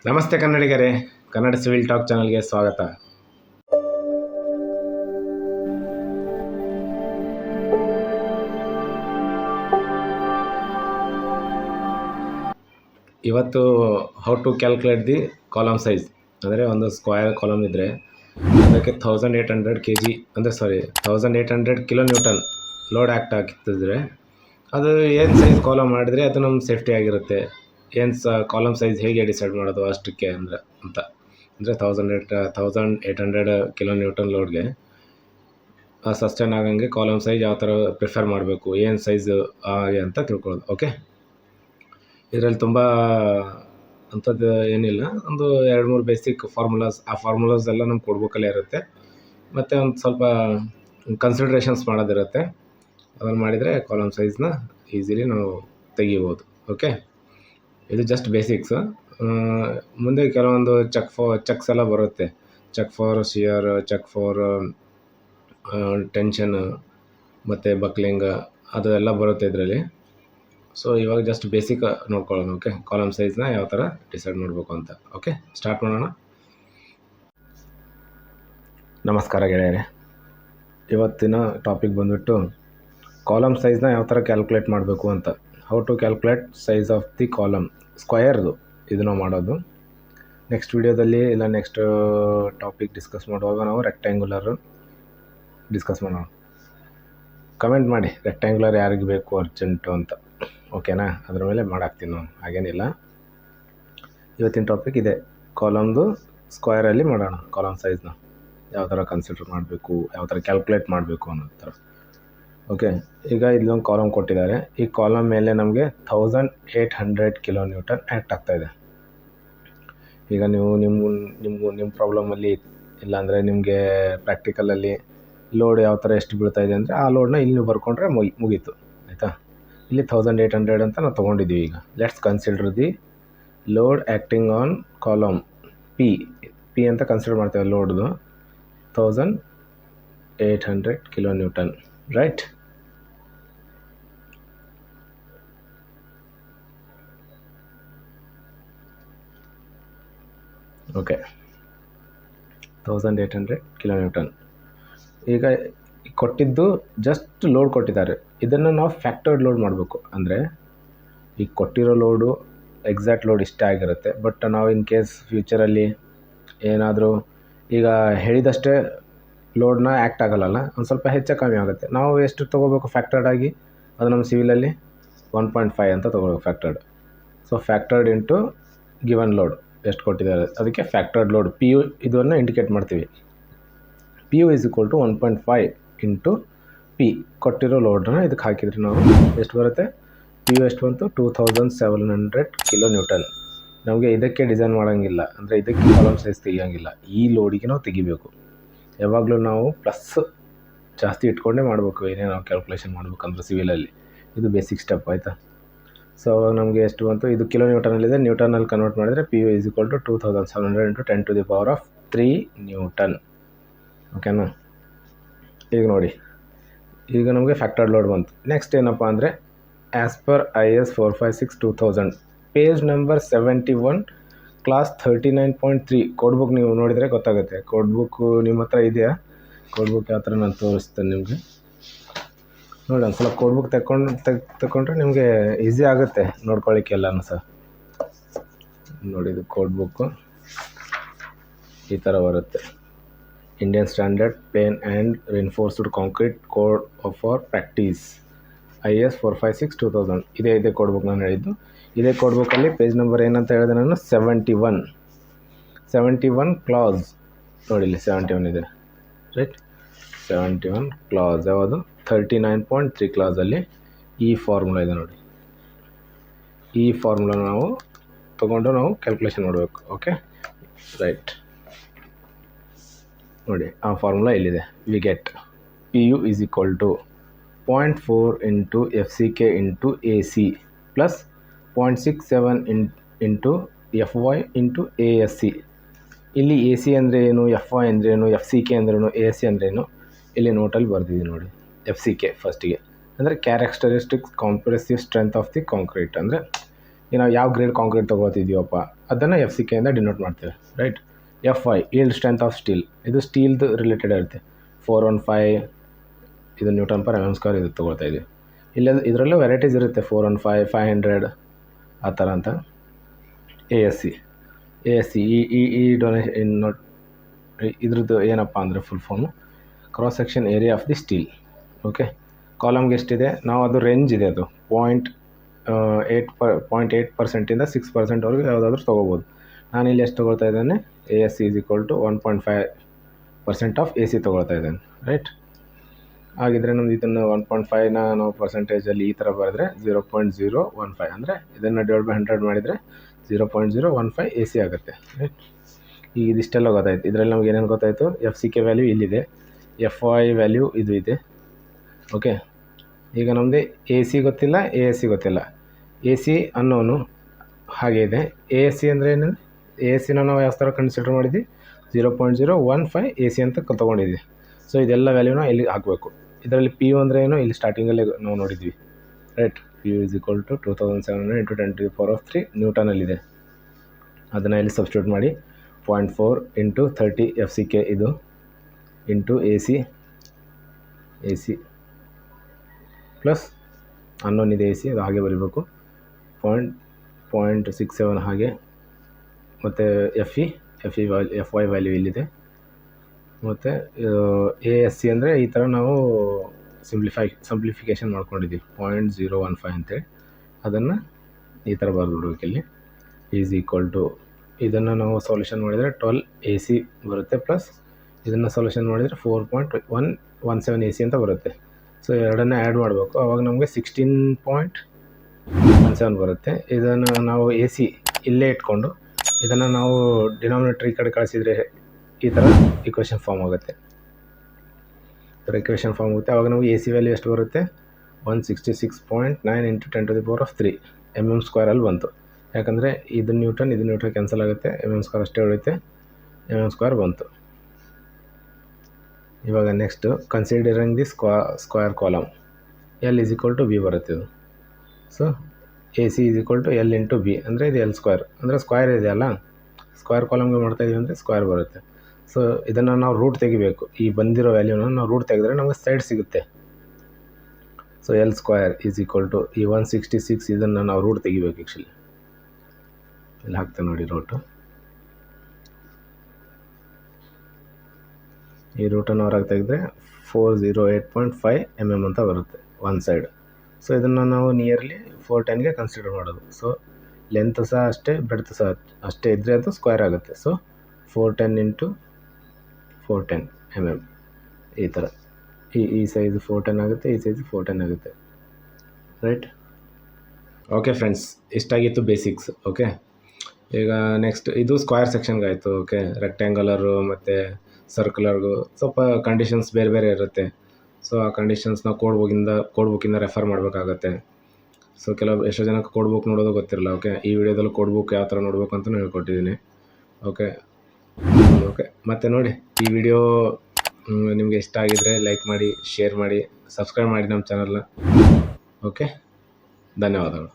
ನಮಸ್ತೆ ಕನ್ನಡಿಗರೇ, Kannada civil talk ಚಾನಲ್ಗೆ ಸ್ವಾಗತ. ಇವತ್ತು how to calculate the column size. ಅಂದರೆ ಒಂದು ಸ್ಕ್ವಯರ್ ಕಾಲಮ್ ಇದ್ದರೆ ಅದಕ್ಕೆ 1800 kg ಅಂದರೆ 1800 ಕಿಲೋನ್ಯೂಟನ್ ಲೋಡ್ ಆ್ಯಕ್ಟ್ ಆಗ್ತಿದ್ರೆ ಅದು ಏನು ಸೈಜ್ ಕಾಲಮ್ ಮಾಡಿದರೆ ಅದು ನಮ್ಮ ಸೇಫ್ಟಿ ಆಗಿರುತ್ತೆ. ಏನು ಕಾಲಮ್ ಸೈಜ್ ಹೇಗೆ ಡಿಸೈಡ್ ಮಾಡೋದು ಅಷ್ಟಕ್ಕೆ ಅಂದರೆ 1800 ಕಿಲೋನ್ಯೂಟನ್ ಲೋಡ್ಗೆ ಸಸ್ಟೈನ್ ಆಗಂಗೆ ಕಾಲಮ್ ಸೈಜ್ ಯಾವ ಥರ ಪ್ರಿಫರ್ ಮಾಡಬೇಕು, ಏನು ಸೈಜು ಅಂತ ತಿಳ್ಕೊಳ್ಳೋದು. ಓಕೆ, ಇದರಲ್ಲಿ ತುಂಬ ಅಂಥದ್ದು ಏನಿಲ್ಲ, ಒಂದು 2-3 ಬೇಸಿಕ್ ಫಾರ್ಮುಲಾಸ್, ಆ ಫಾರ್ಮುಲಾಸ್ ಎಲ್ಲ ನಮ್ಗೆ ಕೊಡ್ಬೇಕಲ್ಲೇ ಇರುತ್ತೆ. ಮತ್ತು ಒಂದು ಸ್ವಲ್ಪ ಕನ್ಸಿಡ್ರೇಷನ್ಸ್ ಮಾಡೋದಿರುತ್ತೆ. ಅದನ್ನು ಮಾಡಿದರೆ ಕಾಲಮ್ ಸೈಜ್ನ ಈಸಿಲಿ ನಾವು ತೆಗಿಬೋದು. ಓಕೆ, ಇದು ಜಸ್ಟ್ ಬೇಸಿಕ್ಸು. ಮುಂದೆ ಕೆಲವೊಂದು ಚೆಕ್ಸ್ ಎಲ್ಲ ಬರುತ್ತೆ. Check for shear, check for tension ಮತ್ತು ಬಕ್ಲಿಂಗ್, ಅದೆಲ್ಲ ಬರುತ್ತೆ ಇದರಲ್ಲಿ. ಸೊ ಇವಾಗ ಜಸ್ಟ್ ಬೇಸಿಕ್ ನೋಡ್ಕೊಳ್ಳೋಣ. ಓಕೆ, ಕಾಲಮ್ ಸೈಜ್ನ ಯಾವ ಥರ ಡಿಸೈಡ್ ಮಾಡಬೇಕು ಅಂತ. ಓಕೆ, ಸ್ಟಾರ್ಟ್ ಮಾಡೋಣ. ನಮಸ್ಕಾರ ಗೆಳೆಯರೆ, ಇವತ್ತಿನ ಟಾಪಿಕ್ ಬಂದುಬಿಟ್ಟು ಕಾಲಮ್ ಸೈಜ್ನ ಯಾವ ಥರ ಕ್ಯಾಲ್ಕುಲೇಟ್ ಮಾಡಬೇಕು ಅಂತ. How to calculate size of the column, ಸ್ಕ್ವಯರ್ದು ಇದು ನಾವು ಮಾಡೋದು. ನೆಕ್ಸ್ಟ್ ವಿಡಿಯೋದಲ್ಲಿ ಇಲ್ಲ ನೆಕ್ಸ್ಟ್ ಟಾಪಿಕ್ ಡಿಸ್ಕಸ್ ಮಾಡುವಾಗ ನಾವು ರೆಕ್ಟ್ಯಾಂಗುಲರ್ ಡಿಸ್ಕಸ್ ಮಾಡೋಣ. ಕಮೆಂಟ್ ಮಾಡಿ ರೆಕ್ಟ್ಯಾಂಗುಲರ್ ಯಾರಿಗೆ ಬೇಕು ಅರ್ಜೆಂಟು ಅಂತ. ಓಕೆನಾ, ಅದ್ರ ಮೇಲೆ ಮಾಡಾಕ್ತೀನಿ ನಾನು, ಹಾಗೇನಿಲ್ಲ. ಇವತ್ತಿನ ಟಾಪಿಕ್ ಇದೆ, ಕಾಲಮ್ದು ಸ್ಕ್ವಯರಲ್ಲಿ ಮಾಡೋಣ. ಕಾಲಮ್ ಸೈಜ್ನ ಯಾವ ಥರ ಕನ್ಸಿಡರ್ ಮಾಡಬೇಕು, ಯಾವ ಥರ ಕ್ಯಾಲ್ಕುಲೇಟ್ ಮಾಡಬೇಕು ಅನ್ನೋ ಥರ. ಓಕೆ, ಈಗ ಇಲ್ಲೊಂದು ಕಾಲಮ್ ಕೊಟ್ಟಿದ್ದಾರೆ. ಈ ಕಾಲಮ್ ಮೇಲೆ ನಮಗೆ 1800 ಕಿಲೋನ್ಯೂಟನ್ ಆ್ಯಕ್ಟ್ ಆಗ್ತಾಯಿದೆ. ಈಗ ನೀವು ನಿಮ್ಮ ಪ್ರಾಬ್ಲಮಲ್ಲಿ ಇಲ್ಲಾಂದರೆ ನಿಮಗೆ ಪ್ರಾಕ್ಟಿಕಲಲ್ಲಿ ಲೋಡ್ ಯಾವ ಥರ ಎಷ್ಟು ಬೀಳ್ತಾಯಿದೆ ಅಂದರೆ ಆ ಲೋಡ್ನ ಇಲ್ಲಿ ನೀವು ಬರ್ಕೊಂಡ್ರೆ ಮುಗೀತು. ಆಯಿತಾ, ಇಲ್ಲಿ 1800 ಅಂತ ನಾವು ತೊಗೊಂಡಿದ್ದೀವಿ. ಈಗ let's consider the load acting on column P ಅಂತ ಕನ್ಸಿಡರ್ ಮಾಡ್ತೇವೆ. ಲೋಡ್ದು 1800 ಕಿಲೋನ್ಯೂಟನ್, ರೈಟ್? ಓಕೆ, 1800 ಕಿಲೋನ್ಯೂಟನ್. ಈಗ ಕೊಟ್ಟಿದ್ದು ಜಸ್ಟ್ ಲೋಡ್ ಕೊಟ್ಟಿದ್ದಾರೆ. ಇದನ್ನು ನಾವು ಫ್ಯಾಕ್ಟರ್ಡ್ ಲೋಡ್ ಮಾಡಬೇಕು. ಅಂದರೆ ಈಗ ಕೊಟ್ಟಿರೋ ಲೋಡು ಎಕ್ಸಾಕ್ಟ್ ಲೋಡ್ ಇಷ್ಟೇ ಆಗಿರುತ್ತೆ. ಬಟ್ ನಾವು ಇನ್ ಕೇಸ್ ಫ್ಯೂಚರಲ್ಲಿ ಏನಾದರೂ ಈಗ ಹೇಳಿದಷ್ಟೇ ಲೋಡ್ನ ಆ್ಯಕ್ಟ್ ಆಗಲ್ಲ, ಒಂದು ಸ್ವಲ್ಪ ಹೆಚ್ಚು ಕಮ್ಮಿ ಆಗುತ್ತೆ. ನಾವು ಎಷ್ಟು ತೊಗೋಬೇಕು ಫ್ಯಾಕ್ಟರ್ಡ್ ಆಗಿ, ಅದು ನಮ್ಮ ಸಿವಿಲಲ್ಲಿ 1.5 ಅಂತ ತೊಗೋಬೇಕು ಫ್ಯಾಕ್ಟರ್ಡ್. ಸೊ ಫ್ಯಾಕ್ಟರ್ಡ್ ಇಂಟು ಗಿವನ್ ಲೋಡ್ ಎಷ್ಟು ಕೊಟ್ಟಿದ್ದಾರೆ ಅದಕ್ಕೆ ಫ್ಯಾಕ್ಟರ್ಡ್ ಲೋಡ್ PU ಇದನ್ನು ಇಂಡಿಕೇಟ್ ಮಾಡ್ತೀವಿ. PU = 1.5 ಇಂಟು P ಕೊಟ್ಟಿರೋ ಲೋಡನ್ನ ಇದಕ್ಕೆ ಹಾಕಿದರೆ ನಾವು ಎಷ್ಟು ಬರುತ್ತೆ? PU ಎಷ್ಟು ಬಂತು? 2700 ಕಿಲೋನ್ಯೂಟನ್. ನಮಗೆ ಇದಕ್ಕೆ ಡಿಸೈನ್ ಮಾಡೋಂಗಿಲ್ಲ, ಅಂದರೆ ಇದಕ್ಕೆ ಕಾಲಮ್ ಸೈಜ್ ತೆಗಿಯೋಂಗಿಲ್ಲ. ಈ ಲೋಡಿಗೆ ನಾವು ತೆಗಿಬೇಕು. ಯಾವಾಗಲೂ ನಾವು ಪ್ಲಸ್ ಜಾಸ್ತಿ ಇಟ್ಕೊಂಡೇ ಮಾಡಬೇಕು ಏನೇ ನಾವು ಕ್ಯಾಲ್ಕುಲೇಷನ್ ಮಾಡ್ಬೇಕಂದ್ರೆ ಸಿವಿಲಲ್ಲಿ. ಇದು ಬೇಸಿಕ್ ಸ್ಟೆಪ್, ಆಯಿತಾ? ಸೊ ನಮಗೆ ಎಷ್ಟು ಬಂತು? ಇದು ಕಿಲೋನ್ಯೂಟನಲ್ಲಿದೆ, ನ್ಯೂಟನಲ್ಲಿ ಕನ್ವರ್ಟ್ ಮಾಡಿದರೆ PU = 2700 × 10³ ನ್ಯೂಟನ್. ಓಕೆನಾ? ಈಗ ನೋಡಿ, ಈಗ ನಮಗೆ ಫ್ಯಾಕ್ಟರ್ಡ್ ಲೋಡ್ ಬಂತು. ನೆಕ್ಸ್ಟ್ ಏನಪ್ಪ ಅಂದರೆ, as per IS 456/2000 page number 71 class 39.3 code book ನೀವು ನೋಡಿದರೆ ಗೊತ್ತಾಗುತ್ತೆ. ಕೋಡ್ ಬುಕ್ಕು ನಿಮ್ಮ ಹತ್ರ ಇದೆಯಾ? ಕೋಡ್ ಬುಕ್ ಯಾವ ಥರ ನಾನು ತೋರಿಸ್ತೇನೆ ನಿಮಗೆ. ನೋಡಿ, ಒಂದು ಸಲ ಕೋಡ್ ಬುಕ್ ತಗೊಂಡ್ರೆ ನಿಮಗೆ ಈಸಿ ಆಗುತ್ತೆ ನೋಡ್ಕೊಳ್ಳಿಕ್ಕೆ ಎಲ್ಲನೂ ಸಹ. ನೋಡಿ, ಇದು ಕೋಡ್ ಬುಕ್ಕು ಈ ಥರ ಬರುತ್ತೆ. Indian standard plain and reinforced concrete code for practice IS 456/2000 ಇದೇ ಕೋಡ್ ಬುಕ್ ನಾನು ಹೇಳಿದ್ದು. ಇದೇ ಕೋಡ್ ಬುಕ್ಕಲ್ಲಿ ಪೇಜ್ ನಂಬರ್ ಏನಂತ ಹೇಳಿದೆ ನಾನು? 71 ಕ್ಲಾಸ್. ನೋಡಿ, ಇಲ್ಲಿ 71 ಇದೆ, ರೈಟ್? 71 ಕ್ಲಾಸ್ ಯಾವುದು? 39.3 ಕ್ಲಾಸಲ್ಲಿ ಈ ಫಾರ್ಮುಲಾ ಇದೆ ನೋಡಿ. ಈ ಫಾರ್ಮುಲಾ ನಾವು ತೊಗೊಂಡು ನಾವು ಕ್ಯಾಲ್ಕುಲೇಷನ್ ಮಾಡಬೇಕು. Okay, right? ನೋಡಿ, ಆ ಫಾರ್ಮುಲಾ ಇಲ್ಲಿದೆ. We get PU = 0.4 into FCK into AC plus 0.67 into FY into ASC. ಇಲ್ಲಿ AC ಅಂದರೆ ಏನು, FY ಅಂದರೆ ಏನು, FCK ಅಂದ್ರೇನು, ASC ಅಂದ್ರೇನು ಇಲ್ಲಿ ನೋಟಲ್ಲಿ ಬರ್ದಿದ್ದೀನಿ ನೋಡಿ. FCK ಫಸ್ಟಿಗೆ ಅಂದರೆ characteristics compressive strength of the concrete. ಅಂದರೆ ನಾವು ಯಾವ ಗ್ರೇಡ್ ಕಾಂಕ್ರೀಟ್ ತೊಗೊಳ್ತಿದ್ದೀವಪ್ಪ ಅದನ್ನು ಎಫ್ ಸಿ ಕೆಯಿಂದ ಡಿನೋಟ್ ಮಾಡ್ತೇವೆ, right. F Y yield strength of steel, ಇದು ಸ್ಟೀಲ್ದು ರಿಲೇಟೆಡ್ ಇರುತ್ತೆ. 415 ಇದು ನ್ಯೂಟನ್ ಪರ್ ಎಮ್ ಸ್ಕ್ವೇರ್ ಇದು ತೊಗೊಳ್ತಾ ಇದ್ದೀವಿ. ಇದರಲ್ಲೂ ವೆರೈಟೀಸ್ ಇರುತ್ತೆ, 415, 500 ಆ ಥರ ಅಂತ. ಎ ಎಸ್ ಸಿ ಈ ಡೊನೇಷನ್ ನೋಟ್ ಇದ್ರದ್ದು ಏನಪ್ಪ ಅಂದರೆ full form cross section area of the steel. Okay, ಕಾಲಮ್ಗೆ ಎಷ್ಟಿದೆ, ನಾವು ಅದು ರೇಂಜ್ ಇದೆ, ಅದು 0.8% 6%ವರೆಗೂ ಯಾವುದಾದ್ರೂ ತೊಗೋಬೋದು. ನಾನಿಲ್ಲಿ ಎಷ್ಟು ತೊಗೊಳ್ತಾ ಇದ್ದೇನೆ, A S C is equal to 1.5% of A C ತೊಗೊಳ್ತಾ ಇದ್ದೇನೆ, ರೈಟ್. ಹಾಗಿದ್ರೆ ನಮ್ದು ಇದನ್ನು 1.5ನ ನಾವು ಪರ್ಸೆಂಟೇಜಲ್ಲಿ ಈ ಥರ ಬರೆದ್ರೆ 0.015, ಅಂದರೆ ಇದನ್ನು ಡಿವೈಡ್ ಬೈ 100 ಮಾಡಿದರೆ 0.015 ಎ ಸಿ ಆಗುತ್ತೆ, ರೈಟ್. ಈಗ ಇದಿಷ್ಟೆಲ್ಲ ಗೊತ್ತಾಯಿತು. ಇದರಲ್ಲಿ ನಮ್ಗೆ ಏನೇನು ಗೊತ್ತಾಯಿತು, ಎಫ್ ಸಿ ಕೆ ವ್ಯಾಲ್ಯೂ ಇಲ್ಲಿದೆ, ಎಫ್ ಐ ವ್ಯಾಲ್ಯೂ ಇದು ಇದೆ. ಓಕೆ, ಈಗ ನಮ್ಮದು ಎ ಸಿ ಗೊತ್ತಿಲ್ಲ, ಎ ಎಸ್ ಸಿ ಗೊತ್ತಿಲ್ಲ. ಎ ಸಿ ಅನ್ನೋನು ಹಾಗೆ ಇದೆ. ಎ ಎಸ್ ಸಿ ಅಂದರೆ ಏನು, ಎ ಎಸ್ ಸಿನ ನಾವು ಯಾವ ಥರ ಕನ್ಸಿಡರ್ ಮಾಡಿದ್ವಿ, 0.015 ಎ ಸಿ ಅಂತ ತೊಗೊಂಡಿದ್ವಿ. ಸೊ ಇದೆಲ್ಲ ವ್ಯಾಲ್ಯೂನ ಇಲ್ಲಿ ಹಾಕಬೇಕು. ಇದರಲ್ಲಿ ಪಿ ಯು ಅಂದರೆ ಏನು, ಇಲ್ಲಿ ಸ್ಟಾರ್ಟಿಂಗಲ್ಲೇ ನಾವು ನೋಡಿದ್ವಿ, right. P U is equal to 2700 × 10⁻³ ನ್ಯೂಟನಲ್ಲಿದೆ. ಅದನ್ನು ಇಲ್ಲಿ ಸಬ್ಸ್ಟಿಟ್ಯೂಟ್ ಮಾಡಿ 0.4 × 30 ಎಫ್ ಸಿ ಕೆ ಇದು into A C plus unknown ಇದೆ ಎ ಸಿ, ಅದು ಹಾಗೆ ಬರೀಬೇಕು. 0.67 ಹಾಗೆ, ಮತ್ತು ಎಫ್ ವೈ ವ್ಯಾಲ್ಯೂ ಇಲ್ಲಿದೆ. ಮತ್ತು ಎ ಎಸ್ ಸಿ ಅಂದರೆ ಈ ಥರ ನಾವು ಸಿಂಪ್ಲಿಫಿಕೇಷನ್ ಮಾಡ್ಕೊಂಡಿದ್ದೀವಿ, 0.015 ಅಂತೇಳಿ. ಅದನ್ನು ಈ ಥರ ಬರೆದ್ಬಿಡ್ಬೇಕು ಇಲ್ಲಿ. ಈಸ್ ಈಕ್ವಲ್ ಟು ಇದನ್ನು ನಾವು ಸೊಲ್ಯೂಷನ್ ಮಾಡಿದರೆ 12 ಎ ಸಿ ಬರುತ್ತೆ, ಪ್ಲಸ್ ಇದನ್ನು ಸೊಲ್ಯೂಷನ್ ಮಾಡಿದರೆ 4.117 ಎ ಸಿ ಅಂತ ಬರುತ್ತೆ. ಸೊ ಎರಡನ್ನೇ ಆ್ಯಡ್ ಮಾಡಬೇಕು, ಆವಾಗ ನಮಗೆ 16.17 ಬರುತ್ತೆ. ಇದನ್ನು ನಾವು ಎ ಸಿ ಇಲ್ಲೇ ಇಟ್ಕೊಂಡು ಇದನ್ನು ನಾವು ಡಿನಾಮಿನೇಟರ್ ಈ ಕಡೆ ಕಳಿಸಿದರೆ ಈ ಥರ ಇಕ್ವೇಷನ್ ಫಾರ್ಮ್ ಆಗುತ್ತೆ. ಆವಾಗ ನಮಗೆ ಎ ಸಿ ವ್ಯಾಲ್ಯೂ ಎಷ್ಟು ಬರುತ್ತೆ, 166.9 × 10⁻³ mm² ಅಲ್ಲಿ ಬಂತು. ಯಾಕಂದರೆ ಇದು ನ್ಯೂಟನ್ ಕ್ಯಾನ್ಸಲ್ ಆಗುತ್ತೆ, mm² ಅಷ್ಟೇ ಉಳಿಯುತ್ತೆ, mm² ಬಂತು. ಇವಾಗ next considering the square column, L is equal to B ಬರುತ್ತೆ ಇದು. So A C is equal to L into B, ಅಂದರೆ ಇದು L² ಅಂದರೆ ಸ್ಕ್ವೇರ್ ಇದೆಯಲ್ಲ, ಸ್ಕ್ವೇರ್ ಕಾಲಮ್ಗೆ ಮಾಡ್ತಾಯಿದ್ದೀವಿ ಅಂದರೆ ಸ್ಕ್ವೇರ್ ಬರುತ್ತೆ. ಸೊ ಇದನ್ನು ನಾವು ರೂಟ್ ತೆಗಿಬೇಕು, ಈ ಬಂದಿರೋ ವ್ಯಾಲ್ಯೂನ ನಾವು ರೂಟ್ ತೆಗೆದ್ರೆ ನಮಗೆ ಸೈಡ್ ಸಿಗುತ್ತೆ. So L² is equal to ಈ 166, ಇದನ್ನು ನಾವು ರೂಟ್ ತೆಗಿಬೇಕು. ಆ್ಯಕ್ಚುಲಿ ಇಲ್ಲಿ ಹಾಕ್ತೇನೆ ನೋಡಿ ರೂಟು. ಈ ರೂಟನ್ನು ಹೊರಗೆ ತೆಗೆದ್ರೆ 408.5 mm ಅಂತ ಬರುತ್ತೆ ಒನ್ ಸೈಡ್. ಸೊ ಇದನ್ನು ನಾವು ನಿಯರ್ಲಿ 410ಗೆ ಕನ್ಸಿಡರ್ ಮಾಡೋದು. ಸೊ ಲೆಂತ್ ಸಹ ಅಷ್ಟೇ, ಬ್ರೆಡ್ತ್ ಸಹ ಅಷ್ಟೇ ಇದ್ದರೆ ಅದು ಸ್ಕ್ವೇರ್ ಆಗುತ್ತೆ. ಸೊ 410 × 410 mm ಈ ಥರ. ಈ ಸೈಜ್ 410 ಆಗುತ್ತೆ, ಈ ಸೈಜ್ 410 ಆಗುತ್ತೆ, ರೈಟ್. ಓಕೆ ಫ್ರೆಂಡ್ಸ್, ಇಷ್ಟಾಗಿತ್ತು ಬೇಸಿಕ್ಸ್. ಓಕೆ, ಈಗ ನೆಕ್ಸ್ಟ್ ಇದು ಸ್ಕ್ವೇರ್ ಸೆಕ್ಷನ್ಗೆ ಆಯಿತು. ಓಕೆ, ರೆಕ್ಟ್ಯಾಂಗಲರು ಮತ್ತು ಸರ್ಕ್ಯುಲರ್ಗೂ ಸ್ವಲ್ಪ ಕಂಡೀಷನ್ಸ್ ಬೇರೆ ಬೇರೆ ಇರುತ್ತೆ. ಸೊ ಆ ಕಂಡೀಷನ್ಸ್ನ ಕೋಡ್ ಬುಕ್ಕಿಂದ ರೆಫರ್ ಮಾಡಬೇಕಾಗತ್ತೆ. ಸೊ ಎಷ್ಟೋ ಜನಕ್ಕೆ ಕೋಡ್ ಬುಕ್ ನೋಡೋದು ಗೊತ್ತಿರಲ್ಲ. ಓಕೆ, ಈ ವಿಡಿಯೋದಲ್ಲಿ ಕೋಡ್ ಬುಕ್ ಯಾವ ಥರ ನೋಡಬೇಕು ಅಂತ ಹೇಳ್ಕೊಟ್ಟಿದ್ದೀನಿ. ಓಕೆ, ಮತ್ತು ನೋಡಿ, ಈ ವಿಡಿಯೋ ನಿಮಗೆ ಇಷ್ಟ ಆಗಿದರೆ ಲೈಕ್ ಮಾಡಿ, ಶೇರ್ ಮಾಡಿ, ಸಬ್ಸ್ಕ್ರೈಬ್ ಮಾಡಿ ನಮ್ಮ ಚಾನಲ್ನ. ಓಕೆ, ಧನ್ಯವಾದಗಳು.